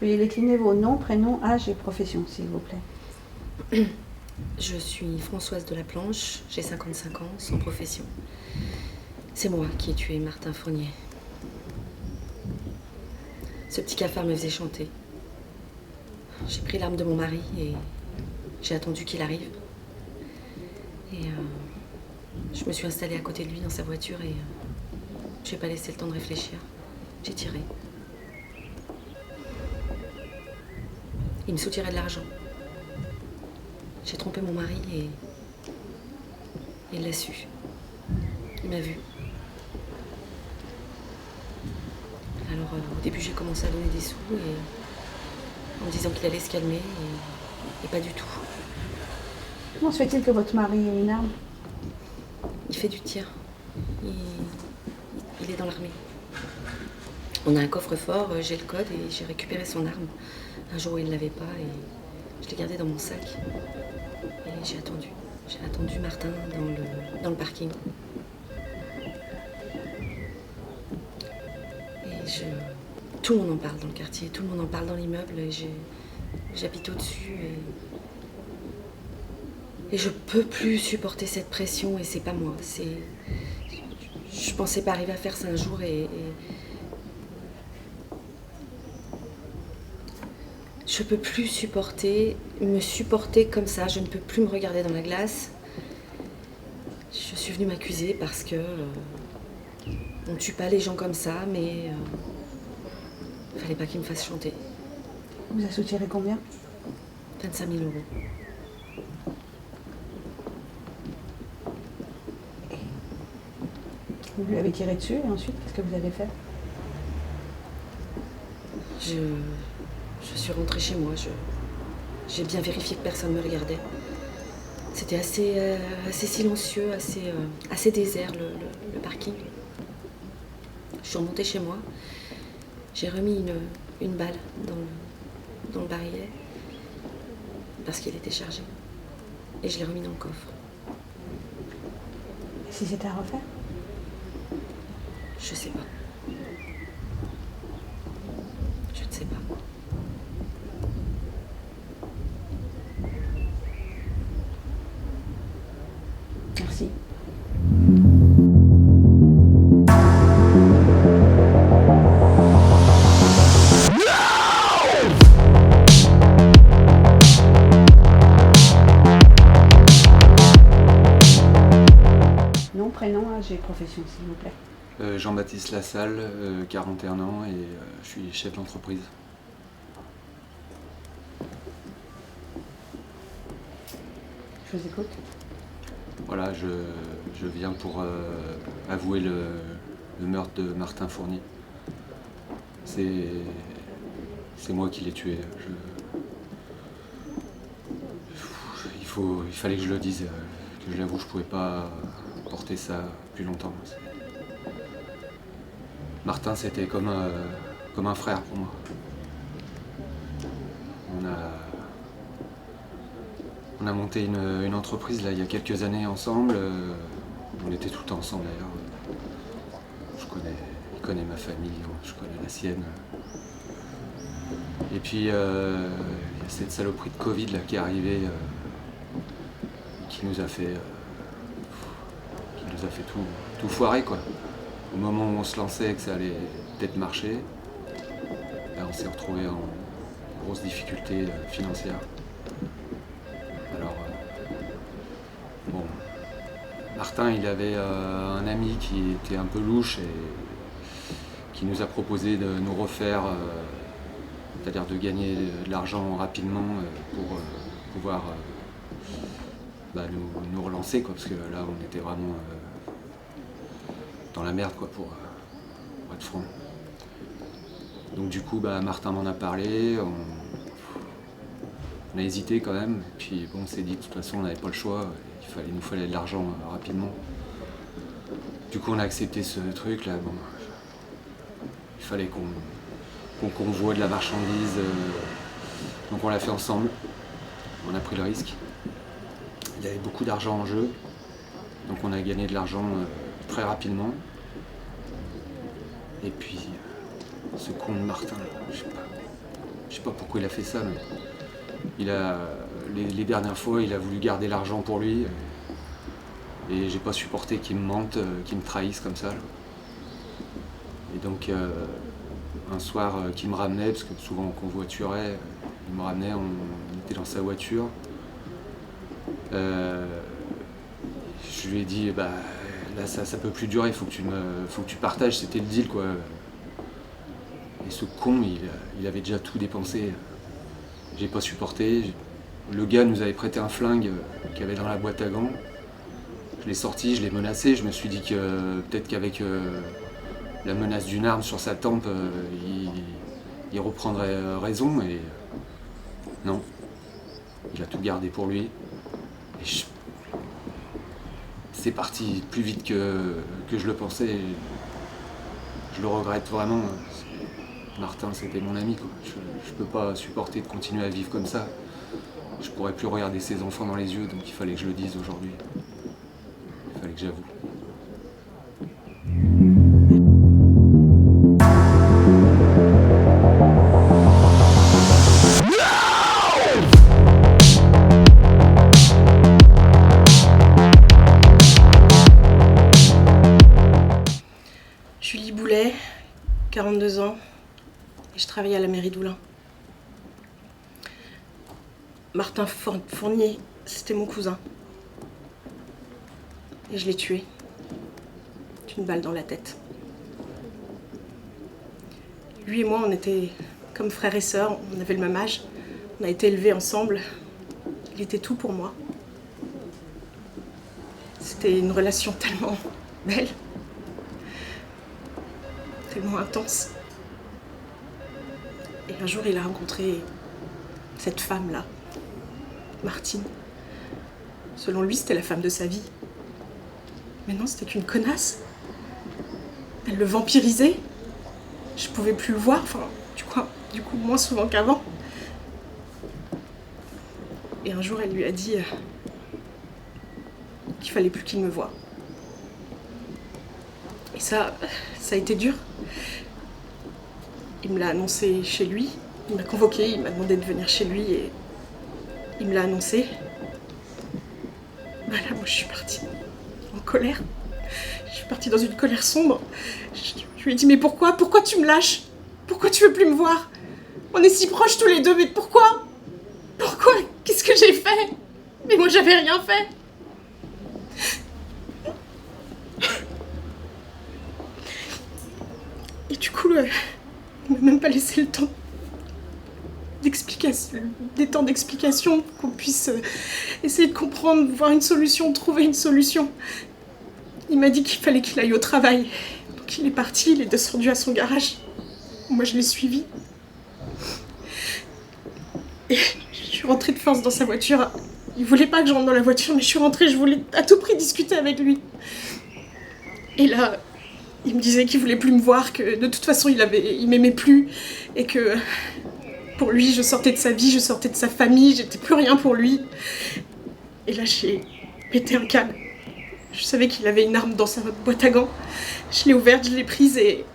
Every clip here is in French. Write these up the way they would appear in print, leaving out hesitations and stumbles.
Veuillez décliner vos noms, prénoms, âge et profession, s'il vous plaît. Je suis Françoise de la Planche, j'ai 55 ans, sans profession. C'est moi qui ai tué Martin Fournier. Ce petit cafard me faisait chanter. J'ai pris l'arme de mon mari et j'ai attendu qu'il arrive. Et je me suis installée à côté de lui dans sa voiture et je n'ai pas laissé le temps de réfléchir. J'ai tiré. Il me soutirait de l'argent. J'ai trompé mon mari et il l'a su. Il m'a vu. Alors au début j'ai commencé à donner des sous et en me disant qu'il allait se calmer et pas du tout. Comment se fait-il que votre mari ait une arme? Il fait du tir. Il est dans l'armée. On a un coffre-fort, j'ai le code et j'ai récupéré son arme. Un jour où il ne l'avait pas et je l'ai gardé dans mon sac. Et j'ai attendu. J'ai attendu Martin dans le parking. Et tout le monde en parle dans le quartier, tout le monde en parle dans l'immeuble. J'habite au-dessus et je peux plus supporter cette pression et c'est pas moi. Je pensais pas arriver à faire ça un jour et je peux plus me supporter comme ça. Je ne peux plus me regarder dans la glace. Je suis venue m'accuser parce que on tue pas les gens comme ça, mais fallait pas qu'ils me fassent chanter. Vous a soutiré combien? 25 000 €. Vous lui avez tiré dessus et ensuite, qu'est-ce que vous avez fait? Je suis rentrée chez moi. J'ai bien vérifié que personne ne me regardait. C'était assez silencieux, assez désert le parking. Je suis remontée chez moi. J'ai remis une balle dans le barillet parce qu'il était chargé. Et je l'ai remis dans le coffre. Et si c'était à refaire? Je sais pas. Je ne sais pas. Merci. Nom, prénom, âge et profession, s'il vous plaît. Jean-Baptiste Lassalle, 41 ans et je suis chef d'entreprise. Je vous écoute. Voilà, je viens pour avouer le meurtre de Martin Fournier. C'est moi qui l'ai tué. Il fallait que je le dise, que je l'avoue, je pouvais pas porter ça plus longtemps. Martin, c'était comme un frère pour moi. On a monté une entreprise là, il y a quelques années ensemble. On était tout le temps ensemble d'ailleurs. Il connaît ma famille, je connais la sienne. Et puis il y a cette saloperie de Covid là, qui est arrivée, qui nous a fait tout foirer quoi. Au moment où on se lançait et que ça allait peut-être marcher, là, on s'est retrouvé en grosse difficulté financière. Alors, bon, Martin, il avait un ami qui était un peu louche et qui nous a proposé de nous refaire, c'est-à-dire de gagner de l'argent rapidement pour pouvoir nous relancer, quoi, parce que là, on était vraiment dans la merde, quoi, pour être franc. Donc du coup, Martin m'en a parlé, on a hésité quand même, et puis bon, on s'est dit de toute façon on n'avait pas le choix, il nous fallait de l'argent rapidement. Du coup on a accepté ce truc là, bon, il fallait qu'on convoie de la marchandise, donc on l'a fait ensemble, on a pris le risque. Il y avait beaucoup d'argent en jeu, donc on a gagné de l'argent très rapidement. Et puis ce con de Martin, je Je sais pas pourquoi il a fait ça, mais les dernières fois, il a voulu garder l'argent pour lui. Et j'ai pas supporté qu'il me mente, qu'il me trahisse comme ça. Là. Et donc, un soir, qu'il me ramenait, parce que souvent on convoiturait, il me ramenait, on était dans sa voiture. Je lui ai dit, bah, là ça peut plus durer, faut que tu partages, c'était le deal quoi. Et ce con, il avait déjà tout dépensé. J'ai pas supporté. Le gars nous avait prêté un flingue qu'il y avait dans la boîte à gants. Je l'ai sorti, je l'ai menacé. Je me suis dit que peut-être qu'avec la menace d'une arme sur sa tempe, il reprendrait raison. Et non, il a tout gardé pour lui. Et c'est parti plus vite que je le pensais. Je le regrette vraiment. Martin, c'était mon ami, quoi. Je peux pas supporter de continuer à vivre comme ça. Je pourrais plus regarder ses enfants dans les yeux, donc il fallait que je le dise aujourd'hui. Il fallait que j'avoue. Julie Boulet, 42 ans, et je travaille à la mairie d'Oulin. Martin Fournier, c'était mon cousin. Et je l'ai tué. D'une balle dans la tête. Lui et moi, on était comme frères et sœurs, on avait le même âge. On a été élevés ensemble. Il était tout pour moi. C'était une relation tellement belle. Tellement intense. Et un jour, il a rencontré cette femme-là, Martine. Selon lui, c'était la femme de sa vie. Mais non, c'était qu'une connasse. Elle le vampirisait. Je pouvais plus le voir, enfin, du coup moins souvent qu'avant. Et un jour, elle lui a dit qu'il fallait plus qu'il me voie. Et ça a été dur. Il me l'a annoncé chez lui, il m'a convoqué, il m'a demandé de venir chez lui et il me l'a annoncé. Voilà, moi je suis partie en colère. Je suis partie dans une colère sombre. Je lui ai dit, mais pourquoi tu me lâches? Pourquoi tu veux plus me voir? On est si proches tous les deux, mais pourquoi? Qu'est-ce que j'ai fait? Mais moi j'avais rien fait. Et du coup, il m'a même pas laissé le temps d'explication, qu'on puisse essayer de comprendre, voir une solution, trouver une solution. Il m'a dit qu'il fallait qu'il aille au travail. Donc il est parti, il est descendu à son garage. Moi je l'ai suivi. Et je suis rentrée de force dans sa voiture. Il voulait pas que je rentre dans la voiture, mais je suis rentrée, je voulais à tout prix discuter avec lui. Et là, il me disait qu'il voulait plus me voir, que de toute façon il m'aimait plus, et que pour lui je sortais de sa vie, je sortais de sa famille, j'étais plus rien pour lui. Et là j'ai pété un câble. Je savais qu'il avait une arme dans sa boîte à gants. Je l'ai ouverte, je l'ai prise et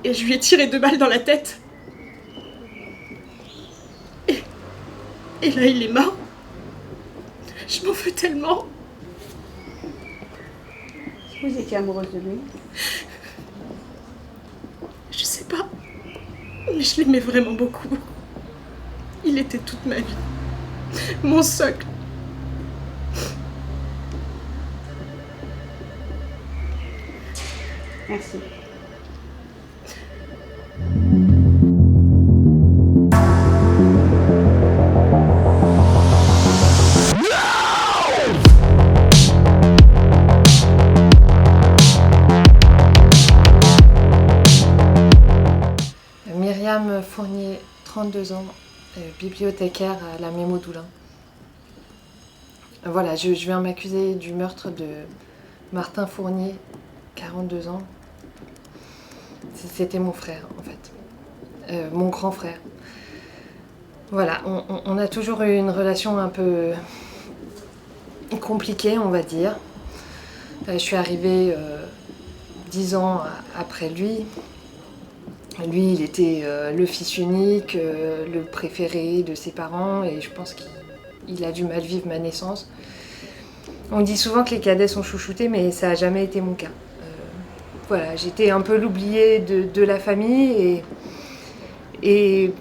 je lui ai tiré 2 balles dans la tête. Et là il est mort. Je m'en veux tellement. Vous étiez amoureuse de lui? Je sais pas, mais je l'aimais vraiment beaucoup. Il était toute ma vie, mon socle. Merci. Myriam Fournier, 32 ans, bibliothécaire à la Mémo d'Oulin. Voilà, je viens m'accuser du meurtre de Martin Fournier, 42 ans. C'était mon frère, en fait. Mon grand frère. Voilà, on a toujours eu une relation un peu compliquée, on va dire. Je suis arrivée 10 ans après lui. Lui, il était le fils unique, le préféré de ses parents, et je pense qu'il a dû mal vivre ma naissance. On dit souvent que les cadets sont chouchoutés, mais ça n'a jamais été mon cas. Voilà, j'étais un peu l'oubliée de la famille, et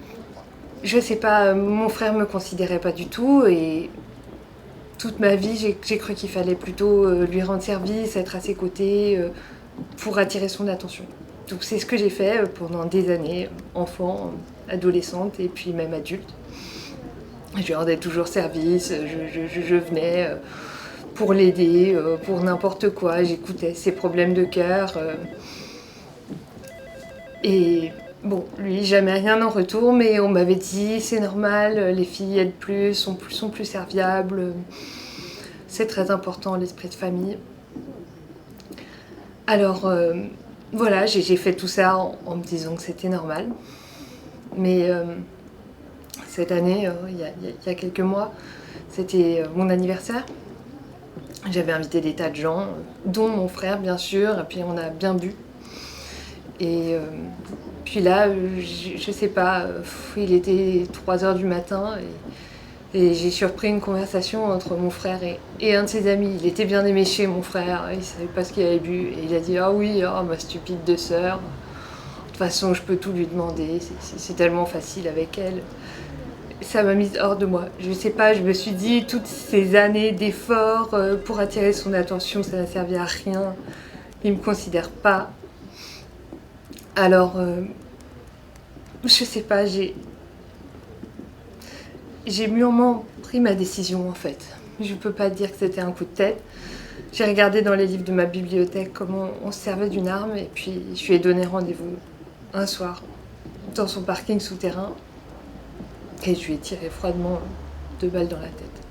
je sais pas, mon frère me considérait pas du tout, et toute ma vie, j'ai cru qu'il fallait plutôt lui rendre service, être à ses côtés, pour attirer son attention. Donc c'est ce que j'ai fait pendant des années, enfant, adolescente et puis même adulte. Je lui rendais toujours service, je venais pour l'aider, pour n'importe quoi, j'écoutais ses problèmes de cœur. Et bon, lui, jamais rien en retour, mais on m'avait dit c'est normal, les filles aident plus, sont plus serviables. C'est très important l'esprit de famille. Alors voilà, j'ai fait tout ça en me disant que c'était normal. Mais cette année, il y a quelques mois, c'était mon anniversaire. J'avais invité des tas de gens, dont mon frère bien sûr, et puis on a bien bu. Et puis là, je sais pas, il était 3h du matin et j'ai surpris une conversation entre mon frère et un de ses amis. Il était bien éméché, mon frère, il savait pas ce qu'il avait bu. Et il a dit « Ah oui, oh, ma stupide de sœur, de toute façon je peux tout lui demander, c'est tellement facile avec elle. » Ça m'a mise hors de moi. Je sais pas, je me suis dit, toutes ces années d'efforts pour attirer son attention, ça n'a servi à rien. Il me considère pas. Alors, je sais pas, j'ai mûrement pris ma décision en fait. Je peux pas dire que c'était un coup de tête. J'ai regardé dans les livres de ma bibliothèque comment on se servait d'une arme et puis je lui ai donné rendez-vous un soir dans son parking souterrain et je lui ai tiré froidement 2 balles dans la tête.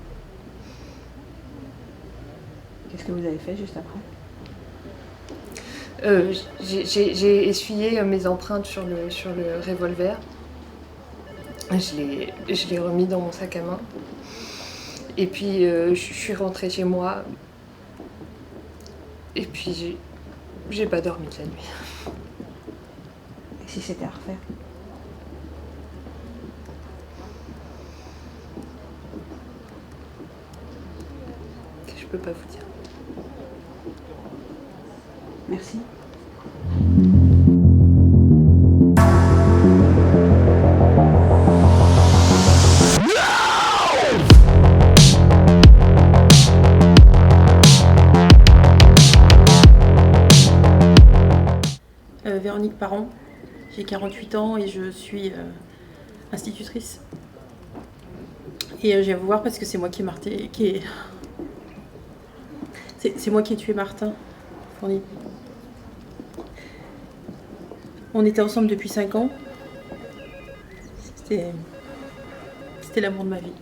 Qu'est-ce que vous avez fait juste après? J'ai essuyé mes empreintes sur le revolver. Je l'ai remis dans mon sac à main. Et puis je suis rentrée chez moi. Et puis j'ai pas dormi de la nuit. Et si c'était à refaire? Je peux pas vous dire. Merci. Véronique Parent, j'ai 48 ans et je suis institutrice. Et je viens vous voir parce que c'est moi qui ai c'est moi qui ai tué Martin Fournier. On était ensemble depuis 5 ans. C'était l'amour de ma vie.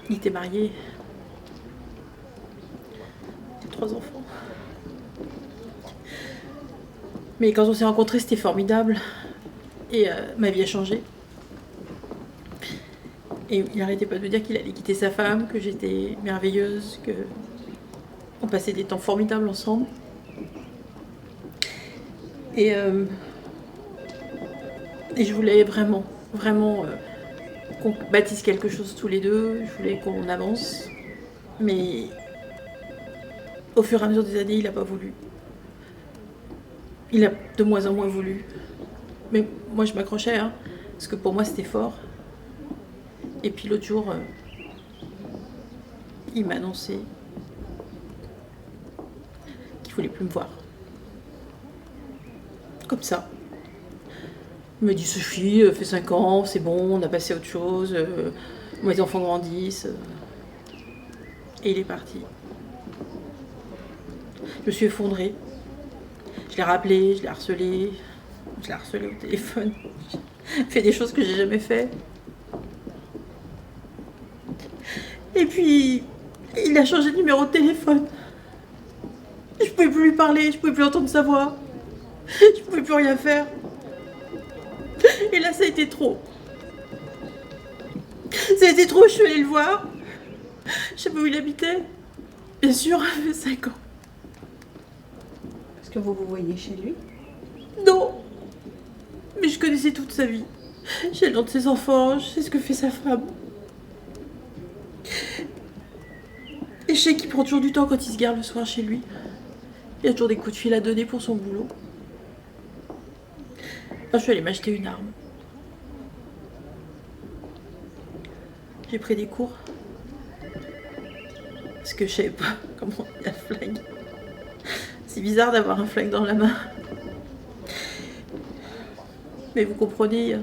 Il était marié. 3 enfants. Mais quand on s'est rencontrés, c'était formidable. Et ma vie a changé. Et il n'arrêtait pas de me dire qu'il allait quitter sa femme, que j'étais merveilleuse, que on passait des temps formidables ensemble. Et je voulais vraiment qu'on bâtisse quelque chose tous les deux. Je voulais qu'on avance. Mais au fur et à mesure des années, il n'a pas voulu. Il a de moins en moins voulu. Mais moi, je m'accrochais, hein, parce que pour moi, c'était fort. Et puis l'autre jour, il m'a annoncé qu'il ne voulait plus me voir. Comme ça. Il m'a dit « Sophie, fait 5 ans, c'est bon, on a passé à autre chose, mes enfants grandissent. » Et il est parti. Je me suis effondrée. Je l'ai rappelé, je l'ai harcelé. Je l'ai harcelé au téléphone. J'ai fait des choses que j'ai jamais fait. Et puis, il a changé de numéro de téléphone. Je pouvais plus lui parler, je pouvais plus entendre sa voix. Je pouvais plus rien faire. Et là, ça a été trop. Ça a été trop, je suis allée le voir. Je sais pas où il habitait. Bien sûr, il avait 5 ans. que vous vous voyez chez lui? Non. Mais je connaissais toute sa vie. J'ai le nom de ses enfants, je sais ce que fait sa femme. Et je sais qu'il prend toujours du temps quand il se gare le soir chez lui. Il y a toujours des coups de fil à donner pour son boulot. Je suis allée m'acheter une arme. J'ai pris des cours. Parce que je savais pas comment il y a le flingue. C'est bizarre d'avoir un flingue dans la main. Mais vous comprenez, il y a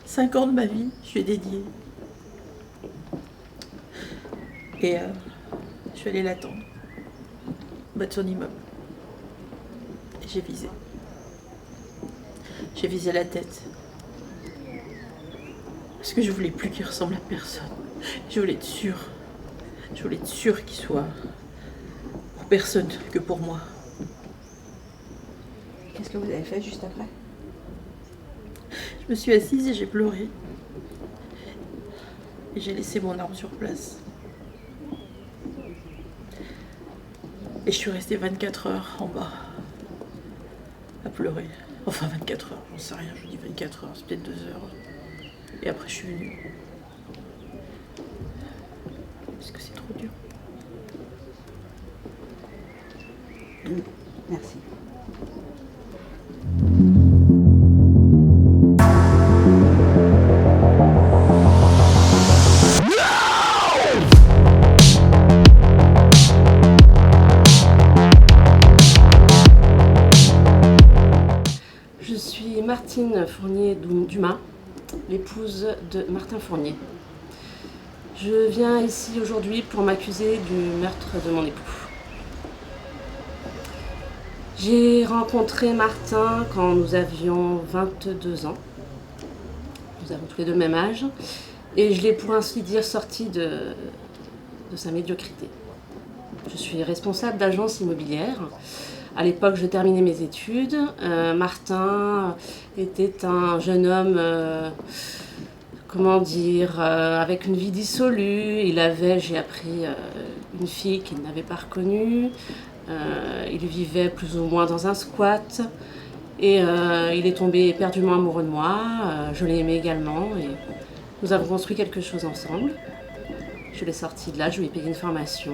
5 ans de ma vie, je lui ai dédié. Et je suis allée l'attendre. En bas de son immeuble. Et j'ai visé. J'ai visé la tête. Parce que je voulais plus qu'il ressemble à personne. Je voulais être sûre. Je voulais être sûre qu'il soit pour personne que pour moi. Qu'est-ce que vous avez fait juste après? Je me suis assise et j'ai pleuré. Et j'ai laissé mon arme sur place. Et je suis restée 24 heures en bas. À pleurer. Enfin 24 heures, j'en sais rien, je dis 24 heures, c'est peut-être 2 heures. Et après je suis venue. Parce que c'est trop dur. Merci. Je suis Martine Fournier-Dumas, l'épouse de Martin Fournier. Je viens ici aujourd'hui pour m'accuser du meurtre de mon époux. J'ai rencontré Martin quand nous avions 22 ans. Nous avons tous les deux le même âge. Et je l'ai pour ainsi dire sorti de sa médiocrité. Je suis responsable d'agence immobilière. À l'époque, je terminais mes études. Martin était un jeune homme, avec une vie dissolue. J'ai appris, une fille qu'il n'avait pas reconnue. Il vivait plus ou moins dans un squat. Et il est tombé éperdument amoureux de moi. Je l'ai aimé également. Et nous avons construit quelque chose ensemble. Je l'ai sorti de là, je lui ai payé une formation.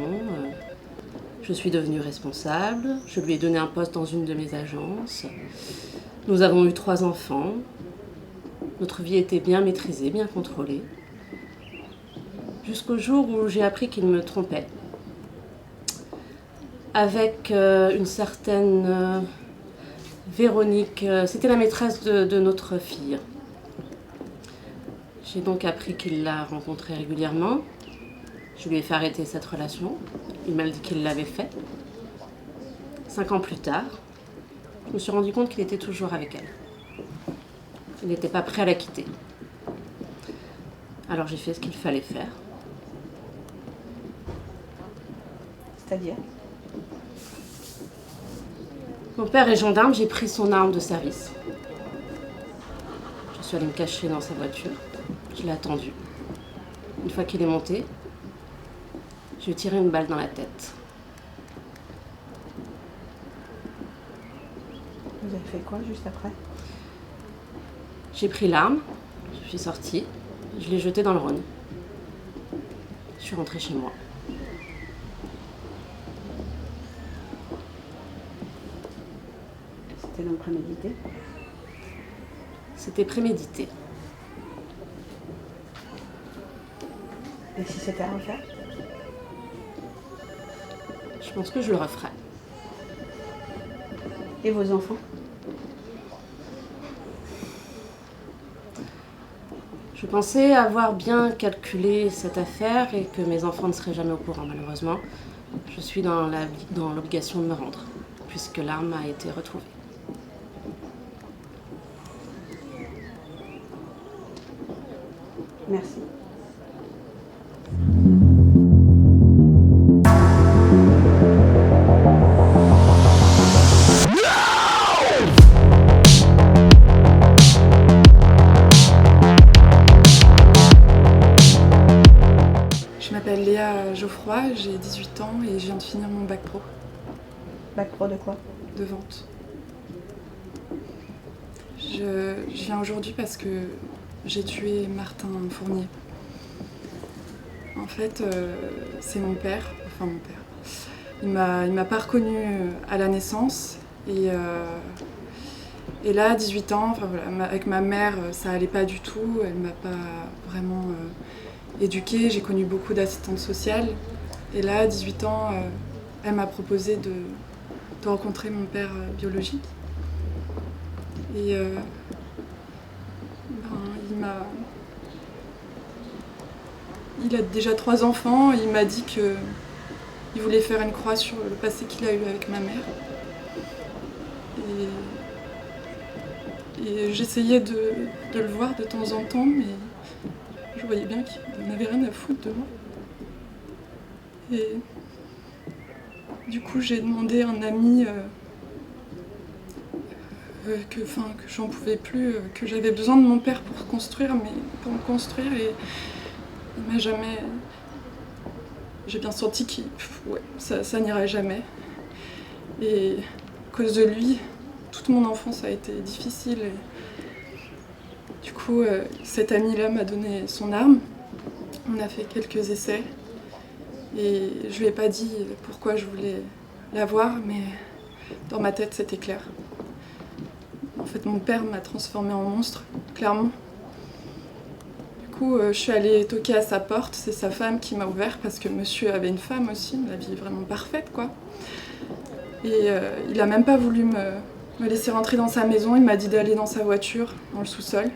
Je suis devenue responsable, je lui ai donné un poste dans une de mes agences. Nous avons eu 3 enfants. Notre vie était bien maîtrisée, bien contrôlée. Jusqu'au jour où j'ai appris qu'il me trompait. Avec une certaine Véronique, c'était la maîtresse de notre fille. J'ai donc appris qu'il la rencontrait régulièrement. Je lui ai fait arrêter cette relation. Il m'a dit qu'il l'avait fait. 5 ans plus tard, je me suis rendu compte qu'il était toujours avec elle. Il n'était pas prêt à la quitter. Alors j'ai fait ce qu'il fallait faire. C'est-à-dire? Mon père est gendarme, j'ai pris son arme de service. Je suis allée me cacher dans sa voiture. Je l'ai attendu. Une fois qu'il est monté, je lui ai tiré une balle dans la tête. Vous avez fait quoi juste après? J'ai pris l'arme, je suis sortie, je l'ai jetée dans le Rhône. Je suis rentrée chez moi. C'était donc prémédité? C'était prémédité. Et si c'était à refaire? Je pense que je le referai. Et vos enfants? Je pensais avoir bien calculé cette affaire et que mes enfants ne seraient jamais au courant, malheureusement. Je suis dans l'obligation de me rendre, puisque l'arme a été retrouvée. Merci. Je m'appelle Léa Geoffroy, j'ai 18 ans et je viens de finir mon bac pro Bac pro de quoi? de vente. Je viens aujourd'hui parce que j'ai tué Martin Fournier. En fait, c'est mon père, enfin mon père. Il m'a pas reconnue à la naissance et là, à 18 ans, enfin, voilà, avec ma mère, ça allait pas du tout. Elle m'a pas vraiment éduquée. J'ai connu beaucoup d'assistantes sociales. Et là, à 18 ans, elle m'a proposé de rencontrer mon père biologique. Et il a déjà 3 enfants. Il m'a dit qu'il voulait faire une croix sur le passé qu'il a eu avec ma mère. Et j'essayais de le voir de temps en temps, mais je voyais bien qu'il n'avait rien à foutre de moi. Et du coup, j'ai demandé à un ami que j'en pouvais plus, que j'avais besoin de mon père pour me construire, et il m'a jamais... J'ai bien senti que ça n'irait jamais. Et à cause de lui, toute mon enfance a été difficile. Et du coup, cet ami-là m'a donné son arme. On a fait quelques essais. Et je lui ai pas dit pourquoi je voulais l'avoir, mais dans ma tête, c'était clair. En fait, mon père m'a transformée en monstre, clairement. Du coup, je suis allée toquer à sa porte. C'est sa femme qui m'a ouvert parce que monsieur avait une femme aussi, la vie vraiment parfaite, quoi. Et il a même pas voulu me laisser rentrer dans sa maison. Il m'a dit d'aller dans sa voiture, dans le sous-sol.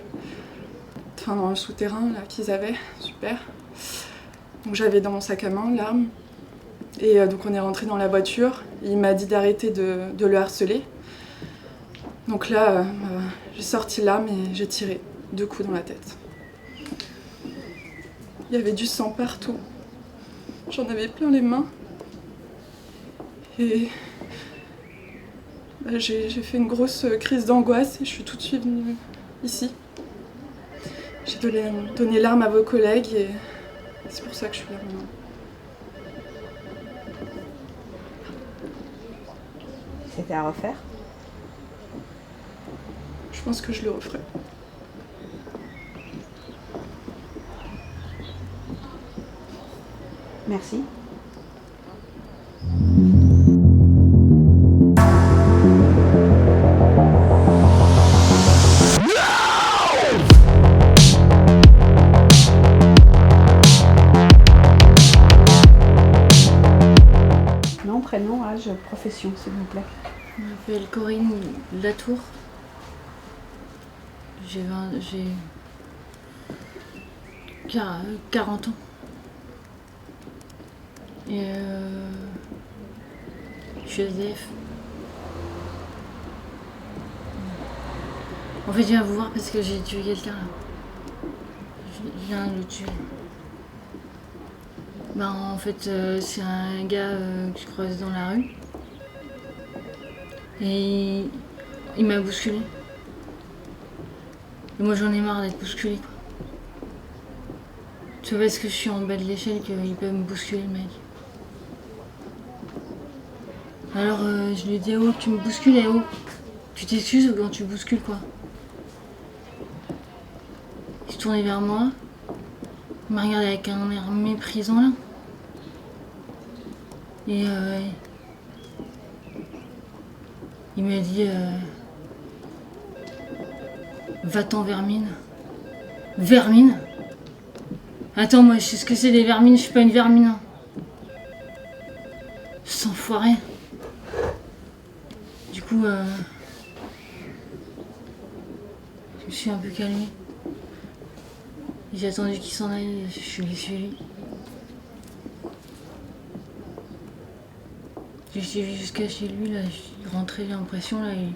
Enfin, dans le souterrain, là, qu'ils avaient. Super. Donc j'avais dans mon sac à main l'arme. Et donc on est rentré dans la voiture. Il m'a dit d'arrêter de le harceler. Donc là, j'ai sorti l'arme et j'ai tiré 2 coups dans la tête. Il y avait du sang partout. J'en avais plein les mains. Et j'ai fait une grosse crise d'angoisse et je suis tout de suite venue ici. J'ai donné l'arme à vos collègues et c'est pour ça que je suis là maintenant. C'était à refaire? Je pense que je le referai. Merci. Nom, prénom, âge, profession, s'il vous plaît. Je m'appelle Corinne Latour. J'ai 40 ans. Et je suis SDF. En fait, je viens vous voir parce que j'ai tué quelqu'un là. Je viens de le tuer. En fait, c'est un gars que je croise dans la rue. Et il m'a bousculé. Et moi j'en ai marre d'être bousculé, quoi. Tu vois, parce que je suis en bas de l'échelle qu'il peut me bousculer, le mec. Alors je lui ai dit, oh, tu me bouscules, eh oh. Tu t'excuses quand tu bouscules, quoi. Il s'est tourné vers moi. Il m'a regardé avec un air méprisant, là. Et il m'a dit va-t'en vermine. Vermine? Attends, moi je sais ce que c'est des vermines, je suis pas une vermine. Hein. Sans foirer. Du coup, je me suis un peu calmée. J'ai attendu qu'il s'en aille, je suis suivi. J'ai suivi jusqu'à chez lui, là, il rentrait, j'ai l'impression, là, il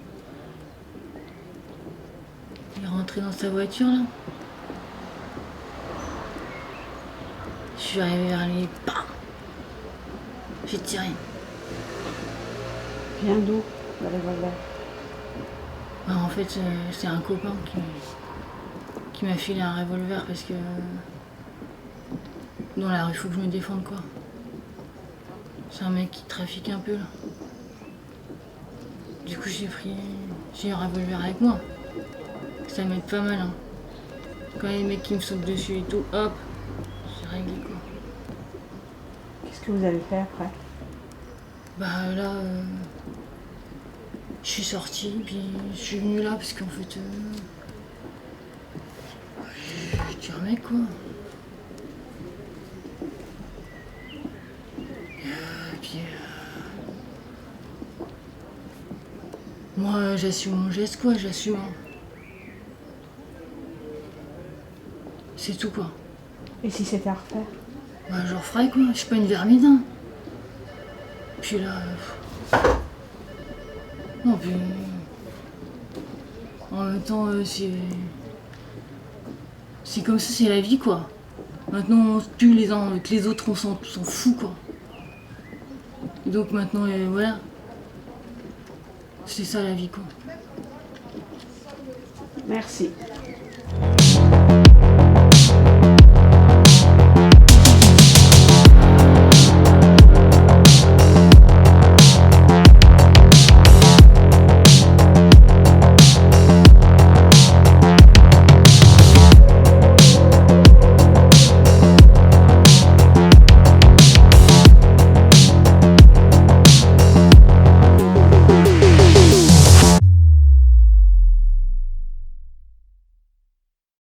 est rentré dans sa voiture, là. Je suis arrivée vers lui, bam! J'ai tiré. Vient d'où, le revolver? En fait, c'est un copain qui m'a filé un revolver parce que dans la rue, il faut que je me défende, quoi. C'est un mec qui trafique un peu, là. Du coup, j'ai un revolver avec moi. Ça m'aide pas mal, hein. Quand il y a les mecs qui me sautent dessus et tout, hop, c'est réglé, quoi. Qu'est-ce que vous avez fait après? Bah là, je suis sortie, puis je suis venue là parce qu'en fait, je tire un mec, quoi. Et puis, moi, j'assume mon geste, quoi, j'assume. Hein. C'est tout, quoi. Et si c'était à refaire? Bah, je referai, quoi. Je suis pas une vermine. Hein. Puis là. Non, puis. En même temps, c'est. C'est comme ça, c'est la vie, quoi. Maintenant, on se tue les uns avec les autres, on s'en fout, quoi. Et donc maintenant, voilà. C'est ça la vie, quoi. Merci.